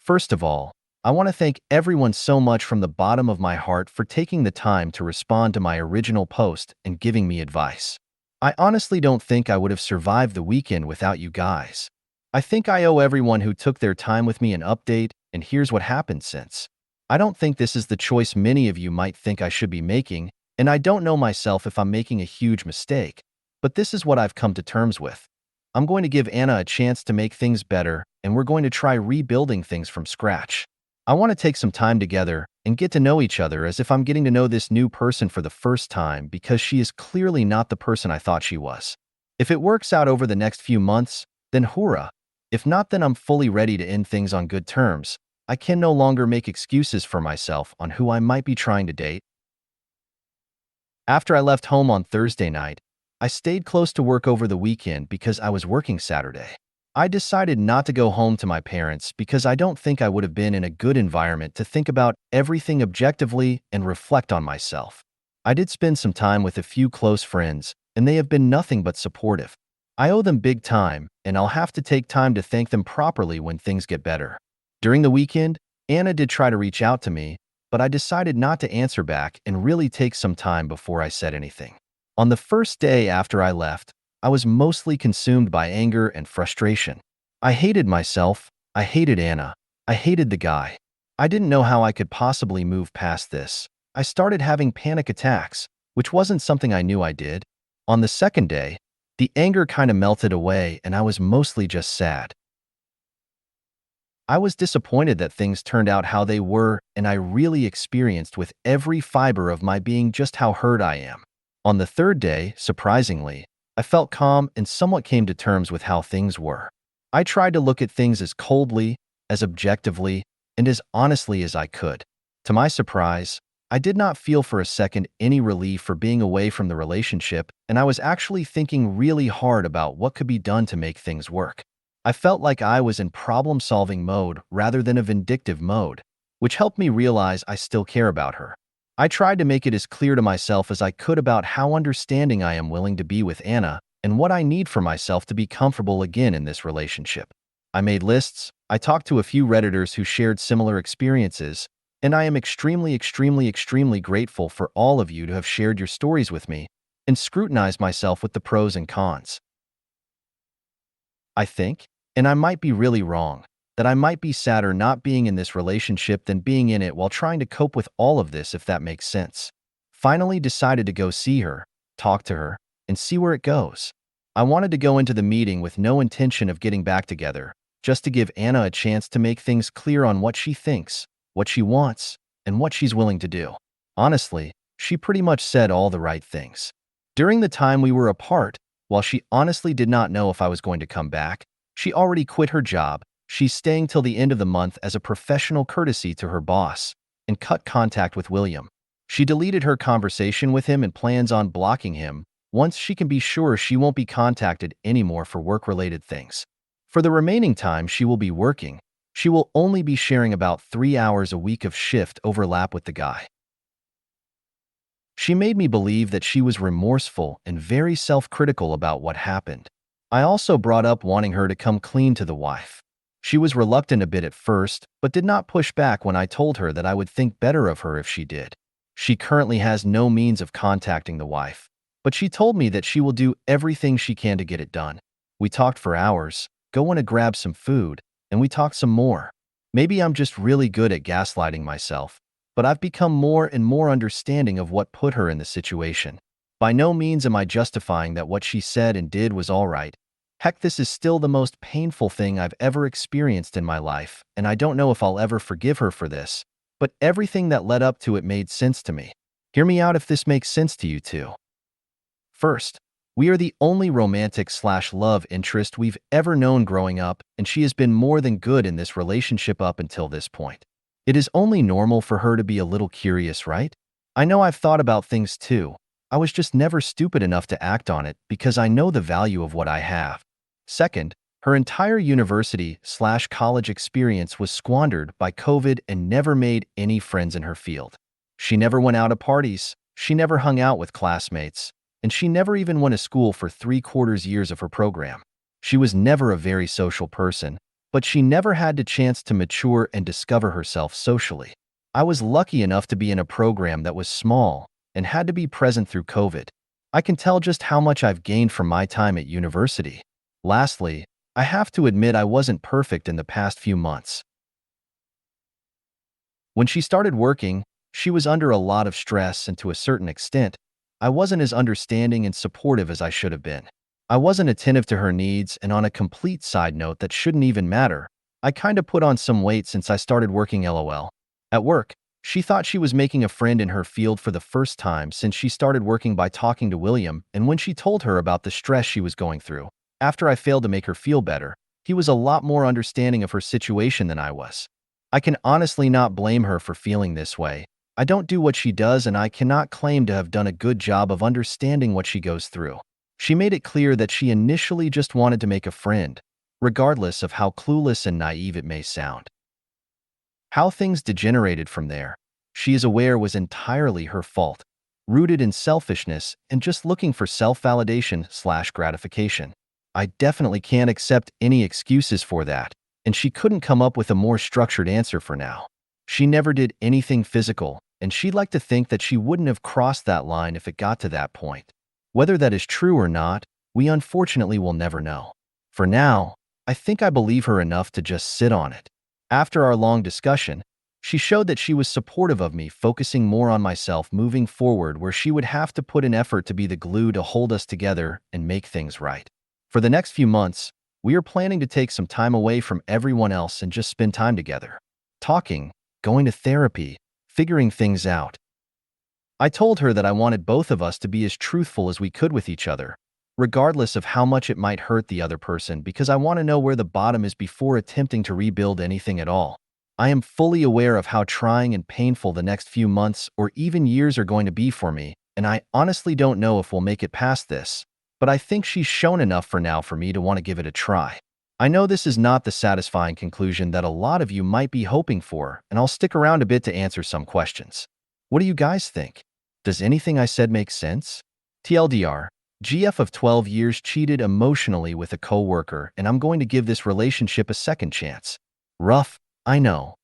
First of all, I want to thank everyone so much from the bottom of my heart for taking the time to respond to my original post and giving me advice. I honestly don't think I would have survived the weekend without you guys. I think I owe everyone who took their time with me an update, and here's what happened since. I don't think this is the choice many of you might think I should be making, and I don't know myself if I'm making a huge mistake, but this is what I've come to terms with. I'm going to give Anna a chance to make things better, and we're going to try rebuilding things from scratch. I want to take some time together and get to know each other as if I'm getting to know this new person for the first time because she is clearly not the person I thought she was. If it works out over the next few months, then hoorah. If not, then I'm fully ready to end things on good terms. I can no longer make excuses for myself on who I might be trying to date. After I left home on Thursday night, I stayed close to work over the weekend because I was working Saturday. I decided not to go home to my parents because I don't think I would have been in a good environment to think about everything objectively and reflect on myself. I did spend some time with a few close friends, and they have been nothing but supportive. I owe them big time, and I'll have to take time to thank them properly when things get better. During the weekend, Anna did try to reach out to me, but I decided not to answer back and really take some time before I said anything. On the first day after I left, I was mostly consumed by anger and frustration. I hated myself, I hated Anna, I hated the guy. I didn't know how I could possibly move past this. I started having panic attacks, which wasn't something I knew I did. On the second day, the anger kind of melted away and I was mostly just sad. I was disappointed that things turned out how they were, and I really experienced with every fiber of my being just how hurt I am. On the third day, surprisingly, I felt calm and somewhat came to terms with how things were. I tried to look at things as coldly, as objectively, and as honestly as I could. To my surprise, I did not feel for a second any relief for being away from the relationship, and I was actually thinking really hard about what could be done to make things work. I felt like I was in problem-solving mode rather than a vindictive mode, which helped me realize I still care about her. I tried to make it as clear to myself as I could about how understanding I am willing to be with Anna and what I need for myself to be comfortable again in this relationship. I made lists, I talked to a few Redditors who shared similar experiences, and I am extremely grateful for all of you to have shared your stories with me and scrutinized myself with the pros and cons. I think, and I might be really wrong, that I might be sadder not being in this relationship than being in it while trying to cope with all of this, if that makes sense. Finally decided to go see her, talk to her, and see where it goes. I wanted to go into the meeting with no intention of getting back together, just to give Anna a chance to make things clear on what she thinks, what she wants, and what she's willing to do. Honestly, she pretty much said all the right things. During the time we were apart, while she honestly did not know if I was going to come back, she already quit her job. She's staying till the end of the month as a professional courtesy to her boss, and cut contact with William. She deleted her conversation with him and plans on blocking him once she can be sure she won't be contacted anymore for work-related things. For the remaining time she will be working, she will only be sharing about 3 hours a week of shift overlap with the guy. She made me believe that she was remorseful and very self-critical about what happened. I also brought up wanting her to come clean to the wife. She was reluctant a bit at first, but did not push back when I told her that I would think better of her if she did. She currently has no means of contacting the wife, but she told me that she will do everything she can to get it done. We talked for hours, go in to grab some food, and we talked some more. Maybe I'm just really good at gaslighting myself, but I've become more and more understanding of what put her in the situation. By no means am I justifying that what she said and did was all right. Heck, this is still the most painful thing I've ever experienced in my life, and I don't know if I'll ever forgive her for this, but everything that led up to it made sense to me. Hear me out if this makes sense to you too. First, we are the only romantic/love interest we've ever known growing up, and she has been more than good in this relationship up until this point. It is only normal for her to be a little curious, right? I know I've thought about things too. I was just never stupid enough to act on it because I know the value of what I have. Second, her entire university/college experience was squandered by COVID and never made any friends in her field. She never went out to parties, she never hung out with classmates, and she never even went to school for 3/4 years of her program. She was never a very social person, but she never had the chance to mature and discover herself socially. I was lucky enough to be in a program that was small and had to be present through COVID. I can tell just how much I've gained from my time at university. Lastly, I have to admit I wasn't perfect in the past few months. When she started working, she was under a lot of stress, and to a certain extent, I wasn't as understanding and supportive as I should have been. I wasn't attentive to her needs, and on a complete side note that shouldn't even matter, I kinda put on some weight since I started working LOL. At work, she thought she was making a friend in her field for the first time since she started working by talking to William, and when she told her about the stress she was going through, after I failed to make her feel better, he was a lot more understanding of her situation than I was. I can honestly not blame her for feeling this way. I don't do what she does, and I cannot claim to have done a good job of understanding what she goes through. She made it clear that she initially just wanted to make a friend, regardless of how clueless and naive it may sound. How things degenerated from there, she is aware was entirely her fault, rooted in selfishness and just looking for self-validation/gratification. I definitely can't accept any excuses for that, and she couldn't come up with a more structured answer for now. She never did anything physical, and she'd like to think that she wouldn't have crossed that line if it got to that point. Whether that is true or not, we unfortunately will never know. For now, I think I believe her enough to just sit on it. After our long discussion, she showed that she was supportive of me focusing more on myself moving forward, where she would have to put an effort to be the glue to hold us together and make things right. For the next few months, we are planning to take some time away from everyone else and just spend time together. Talking, going to therapy, figuring things out. I told her that I wanted both of us to be as truthful as we could with each other, regardless of how much it might hurt the other person, because I want to know where the bottom is before attempting to rebuild anything at all. I am fully aware of how trying and painful the next few months or even years are going to be for me, and I honestly don't know if we'll make it past this, but I think she's shown enough for now for me to want to give it a try. I know this is not the satisfying conclusion that a lot of you might be hoping for, and I'll stick around a bit to answer some questions. What do you guys think? Does anything I said make sense? TLDR, GF of 12 years cheated emotionally with a coworker, and I'm going to give this relationship a second chance. Rough, I know,